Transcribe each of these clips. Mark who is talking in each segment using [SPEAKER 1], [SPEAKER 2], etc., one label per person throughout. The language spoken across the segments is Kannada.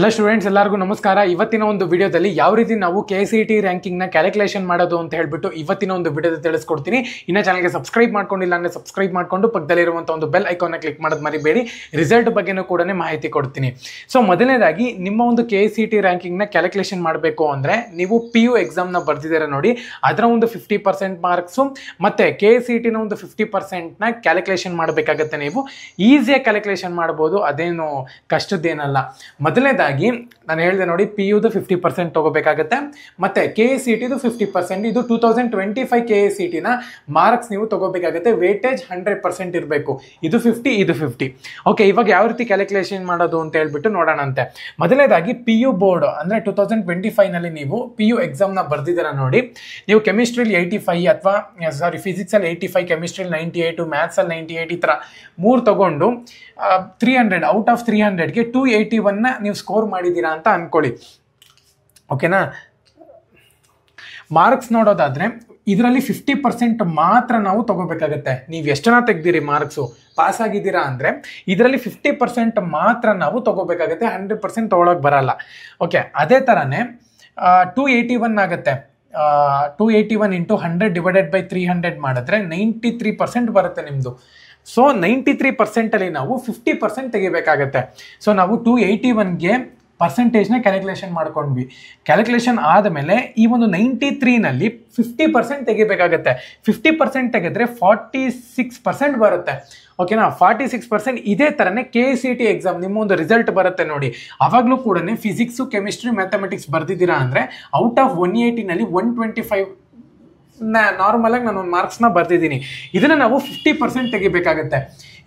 [SPEAKER 1] ಎಲ್ಲ ಸ್ಟೂಡೆಂಟ್ಸ್ ಎಲ್ಲರಿಗೂ ನಮಸ್ಕಾರ. ಇವತ್ತಿನ ಒಂದು ವಿಡಿಯೋದಲ್ಲಿ ಯಾವ ರೀತಿ ನಾವು KCET ರ್ಯಾಂಕಿಂಗ್ನ ಕ್ಯಾಲ್ಕುಲೇಷನ್ ಮಾಡೋದು ಅಂತ ಹೇಳ್ಬಿಟ್ಟು ಇವತ್ತಿನ ಒಂದು ವಿಡಿಯೋದಲ್ಲಿ ತಿಳಿಸ್ಕೊಡ್ತೀನಿ. ಇನ್ನು ಚಾನಲ್ಗೆ ಸಬ್ಸ್ಕ್ರೈಬ್ ಮಾಡ್ಕೊಂಡಿಲ್ಲ ಅಂದರೆ ಸಬ್ಸ್ಕ್ರೈಬ್ ಮಾಡಿಕೊಂಡು ಪಕ್ಕದಲ್ಲಿರುವಂಥ ಒಂದು ಬೆಲ್ ಐಕಾನ್ನ ಕ್ಲಿಕ್ ಮಾಡೋದು ಮರಿಬೇಡಿ. ರಿಸಲ್ಟ್ ಬಗ್ಗೆನೂ ಕೂಡ ಮಾಹಿತಿ ಕೊಡ್ತೀನಿ. ಸೊ ಮೊದಲನೇದಾಗಿ ನಿಮ್ಮ ಒಂದು KCET ರ್ಯಾಂಕಿಂಗ್ನ ಕ್ಯಾಲ್ಕುಲೇಷನ್ ಮಾಡಬೇಕು ಅಂದರೆ ನೀವು PU ಎಕ್ಸಾಮ್ನ ಬರ್ತಿದ್ದೀರ ನೋಡಿ, ಅದರ ಒಂದು 50% ಮಾರ್ಕ್ಸು ಮತ್ತು KCETನ ಒಂದು 50%ನ ಕ್ಯಾಲ್ಕುಲೇಷನ್ ಮಾಡಬೇಕಾಗತ್ತೆ. ನೀವು ಈಸಿಯಾಗಿ ಕ್ಯಾಲ್ಕುಲೇಷನ್ ಮಾಡ್ಬೋದು, ಅದೇನು ಕಷ್ಟದ್ದೇನಲ್ಲ. ಮೊದಲನೇದಾಗಿ ನಾನು ಹೇಳಿದೆ ನೋಡಿ, PUದು 50% ತಗೋಬೇಕಾಗತ್ತೆ ಮತ್ತು KCETದು 50%. ಇದು 2025 KCETನ ಮಾರ್ಕ್ಸ್ ನೀವು ತಗೋಬೇಕಾಗತ್ತೆ. ವೇಟೇಜ್ 100% ಇರಬೇಕು. ಇದು 50, ಇದು 50. ಓಕೆ, ಇವಾಗ ಯಾವ ರೀತಿ ಕ್ಯಾಲ್ಕುಲೇಷನ್ ಮಾಡೋದು ಅಂತ ಹೇಳ್ಬಿಟ್ಟು ನೋಡೋಣಂತೆ. ಮೊದಲನೇದಾಗಿ PU ಬೋರ್ಡ್ ಅಂದರೆ 2025ನಲ್ಲಿ ನೀವು PU ಎಕ್ಸಾಮ್ನ ಬರ್ದಿದ್ದೀರ ನೋಡಿ, ನೀವು ಕೆಮಿಸ್ಟ್ರಿಲಿ 85 ಅಥವಾ ಫಿಸಿಕ್ಸಲ್ಲಿ 85, ಕೆಮಿಸ್ಟ್ರಿಲಿ 98, ಮ್ಯಾಥ್ಸಲ್ಲಿ 98, ಈ ಥರ 3 ತಗೊಂಡು 300 ಔಟ್ ಆಫ್ 300ಗೆ 281ನ ನೀವು ಸ್ಕೋರ್ ಮಾಡಿದ್ದೀರಾ ಅಂತ ಅಂದ್ಕೊಳ್ಳಿ. ಓಕೆನಾ? ಮಾರ್ಕ್ಸ್ ನೋಡೋದಾದರೆ ಇದರಲ್ಲಿ 50% ಮಾತ್ರ ನಾವು ತಗೋಬೇಕಾಗತ್ತೆ. ನೀವು ಎಷ್ಟನ್ನ ತೆಗ್ದಿರಿ ಮಾರ್ಕ್ಸು, ಪಾಸ್ ಆಗಿದ್ದೀರಾ ಅಂದರೆ ಇದರಲ್ಲಿ 50% ಮಾತ್ರ ನಾವು ತಗೋಬೇಕಾಗತ್ತೆ. 100% ತೊಗೊಳಕ್ಕೆ ಬರಲ್ಲ. ಓಕೆ, ಅದೇ ಥರನೇ 281 ಆಗುತ್ತೆ. 281 ಇಂಟು 100 ಡಿವೈಡೆಡ್ ಬೈ 300 ಮಾಡಿದ್ರೆ 93% ಬರುತ್ತೆ ನಿಮ್ಮದು. ಸೊ 93%ಅಲ್ಲಿ ನಾವು 50% ತೆಗಿಬೇಕಾಗತ್ತೆ. ಸೊ ನಾವು 281ಗೆ ಪರ್ಸೆಂಟೇಜ್ನ ಕ್ಯಾಲ್ಕುಲೇಷನ್ ಮಾಡ್ಕೊಂಡ್ವಿ. ಕ್ಯಾಲ್ಕುಲೇಷನ್ ಆದಮೇಲೆ ಈ ಒಂದು 93ನಲ್ಲಿ 50% ತೆಗಿಬೇಕಾಗತ್ತೆ. 50% ತೆಗೆದ್ರೆ 46% ಬರುತ್ತೆ. ಓಕೆನಾ? 46%. ಇದೇ ಥರನೇ KCET ಎಕ್ಸಾಮ್ ನಿಮ್ಮ ಒಂದು ರಿಸಲ್ಟ್ ಬರುತ್ತೆ ನೋಡಿ, ಆವಾಗಲೂ ಕೂಡ ಫಿಸಿಕ್ಸು, ಕೆಮಿಸ್ಟ್ರಿ, ಮ್ಯಾಥಮೆಟಿಕ್ಸ್ ಬರ್ದಿದ್ದೀರಾ ಅಂದರೆ ಔಟ್ ಆಫ್ 180ನಲ್ಲಿ 125 ನಾರ್ಮಲಾಗಿ ನಾನು ಒಂದು ಮಾರ್ಕ್ಸ್ನ ಬರ್ತಿದ್ದೀನಿ. ಇದನ್ನು ನಾವು 50% ತೆಗಿಬೇಕಾಗತ್ತೆ.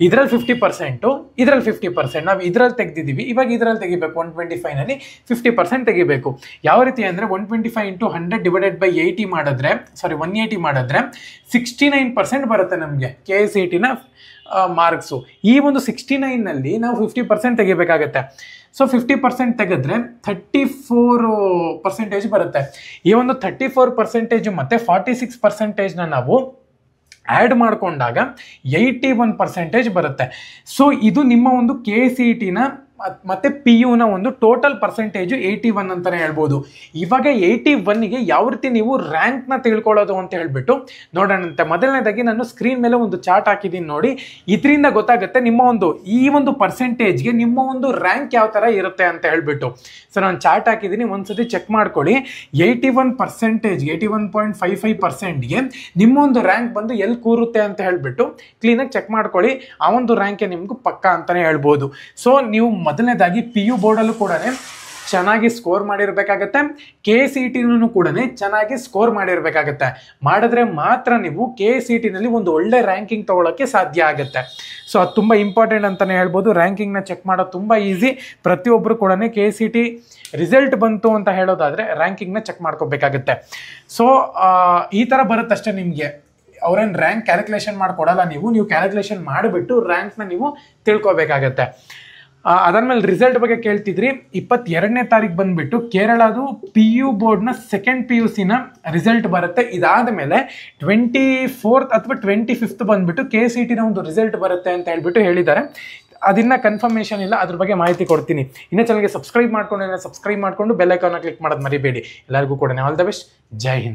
[SPEAKER 1] ಇದರಲ್ಲಿ 50%, ಇದರಲ್ಲಿ 50%. ನಾವು ಇದರಲ್ಲಿ ತೆಗೆದಿದ್ದೀವಿ, ಇವಾಗ ಇದರಲ್ಲಿ ತೆಗಿಬೇಕು. 125ನಲ್ಲಿ 50% ತೆಗಿಬೇಕು. ಯಾವ ರೀತಿ ಅಂದರೆ 125 ಇಂಟು 100 ಡಿವೈಡೆಡ್ ಬೈ 180 ಮಾಡಿದ್ರೆ 69% ಬರುತ್ತೆ ನಮಗೆ KCETನ ಮಾರ್ಕ್ಸು. ಈ ಒಂದು 69ನಲ್ಲಿ ನಾವು 50% ತೆಗಿಬೇಕಾಗತ್ತೆ. ಸೊ 50% ತೆಗೆದ್ರೆ 34% ಬರುತ್ತೆ. ಈ ಒಂದು 34% ಮತ್ತು 46%ನ ನಾವು ಆ್ಯಡ್ ಮಾಡಿಕೊಂಡಾಗ 81% ಬರುತ್ತೆ. ಸೊ ಇದು ನಿಮ್ಮ ಒಂದು KCETನ ಮತ್ತು PUನ ಒಂದು ಟೋಟಲ್ ಪರ್ಸೆಂಟೇಜು 81 ಅಂತಲೇ ಹೇಳ್ಬೋದು. ಇವಾಗ 81ಗೆ ಯಾವ ರೀತಿ ನೀವು ರ್ಯಾಂಕ್ನ ತಿಳ್ಕೊಳ್ಳೋದು ಅಂತ ಹೇಳ್ಬಿಟ್ಟು ನೋಡೋಣಂತೆ. ಮೊದಲನೇದಾಗಿ ನಾನು ಸ್ಕ್ರೀನ್ ಮೇಲೆ ಒಂದು ಚಾರ್ಟ್ ಹಾಕಿದ್ದೀನಿ ನೋಡಿ, ಇದರಿಂದ ಗೊತ್ತಾಗುತ್ತೆ ನಿಮ್ಮ ಒಂದು ಈ ಒಂದು ಪರ್ಸೆಂಟೇಜ್ಗೆ ನಿಮ್ಮ ಒಂದು ರ್ಯಾಂಕ್ ಯಾವ ಥರ ಇರುತ್ತೆ ಅಂತ ಹೇಳ್ಬಿಟ್ಟು. ಸೊ ನಾನು ಚಾರ್ಟ್ ಹಾಕಿದ್ದೀನಿ, ಒಂದ್ಸತಿ ಚೆಕ್ ಮಾಡ್ಕೊಳ್ಳಿ. 81%ಗೆ 81.55%ಗೆ ನಿಮ್ಮ ಒಂದು ರ್ಯಾಂಕ್ ಬಂದು ಎಲ್ಲಿ ಕೂರುತ್ತೆ ಅಂತ ಹೇಳ್ಬಿಟ್ಟು ಕ್ಲೀನಾಗಿ ಚೆಕ್ ಮಾಡ್ಕೊಳ್ಳಿ. ಆ ಒಂದು ರ್ಯಾಂಕೆ ನಿಮಗೂ ಪಕ್ಕ ಅಂತಲೇ ಹೇಳ್ಬೋದು. ಸೊ ನೀವು ಮೊದಲನೇದಾಗಿ PU ಬೋರ್ಡಲ್ಲೂ ಕೂಡ ಚೆನ್ನಾಗಿ ಸ್ಕೋರ್ ಮಾಡಿರಬೇಕಾಗತ್ತೆ. KCETನೂ ಕೂಡ ಚೆನ್ನಾಗಿ ಸ್ಕೋರ್ ಮಾಡಿರಬೇಕಾಗತ್ತೆ. ಮಾಡಿದ್ರೆ ಮಾತ್ರ ನೀವು KCETನಲ್ಲಿ ಒಂದು ಒಳ್ಳೆ ರ್ಯಾಂಕಿಂಗ್ ತೊಗೊಳಕ್ಕೆ ಸಾಧ್ಯ ಆಗುತ್ತೆ. ಸೊ ಅದು ತುಂಬ ಇಂಪಾರ್ಟೆಂಟ್ ಅಂತಲೇ ಹೇಳ್ಬೋದು. ರ್ಯಾಂಕಿಂಗ್ನ ಚೆಕ್ ಮಾಡೋದು ತುಂಬ ಈಸಿ. ಪ್ರತಿಯೊಬ್ಬರು ಕೂಡ KCET ರಿಸಲ್ಟ್ ಬಂತು ಅಂತ ಹೇಳೋದಾದರೆ ರ್ಯಾಂಕಿಂಗ್ನ ಚೆಕ್ ಮಾಡ್ಕೋಬೇಕಾಗತ್ತೆ. ಸೊ ಈ ಥರ ಬರುತ್ತಷ್ಟೇ ನಿಮಗೆ. ಅವ್ರೇನು ರ್ಯಾಂಕ್ ಕ್ಯಾಲ್ಕುಲೇಷನ್ ಮಾಡಿಕೊಡಲ್ಲ, ನೀವು ಕ್ಯಾಲ್ಕುಲೇಷನ್ ಮಾಡಿಬಿಟ್ಟು ರ್ಯಾಂಕ್ನ ನೀವು ತಿಳ್ಕೊಬೇಕಾಗತ್ತೆ. ಅದಾದ್ಮೇಲೆ ರಿಸಲ್ಟ್ ಬಗ್ಗೆ ಕೇಳ್ತಿದ್ರಿ. 22ನೇ ತಾರೀಕು ಬಂದುಬಿಟ್ಟು ಕೇರಳದು PU ಬೋರ್ಡ್ನ ಸೆಕೆಂಡ್ PUCನ ರಿಸಲ್ಟ್ ಬರುತ್ತೆ. ಇದಾದ ಮೇಲೆ 24th ಅಥವಾ 25th ಬಂದುಬಿಟ್ಟು KCETನ ಒಂದು ರಿಸಲ್ಟ್ ಬರುತ್ತೆ ಅಂತ ಹೇಳ್ಬಿಟ್ಟು ಹೇಳಿದ್ದಾರೆ. ಅದನ್ನ ಕನ್ಫರ್ಮೇಷನ್ ಇಲ್ಲ, ಅದ್ರ ಬಗ್ಗೆ ಮಾಹಿತಿ ಕೊಡ್ತೀನಿ. ಇನ್ನೂ ಚಾನಲ್ಗೆ ಸಬ್ಸ್ಕ್ರೈಬ್ ಮಾಡ್ಕೊಂಡು ಬೆಲ್ ಐಕಾನ್ನ ಕ್ಲಿಕ್ ಮಾಡೋದು ಮರಿಬೇಡಿ. ಎಲ್ಲರಿಗೂ ಕೂಡ all the best. Jai Hind.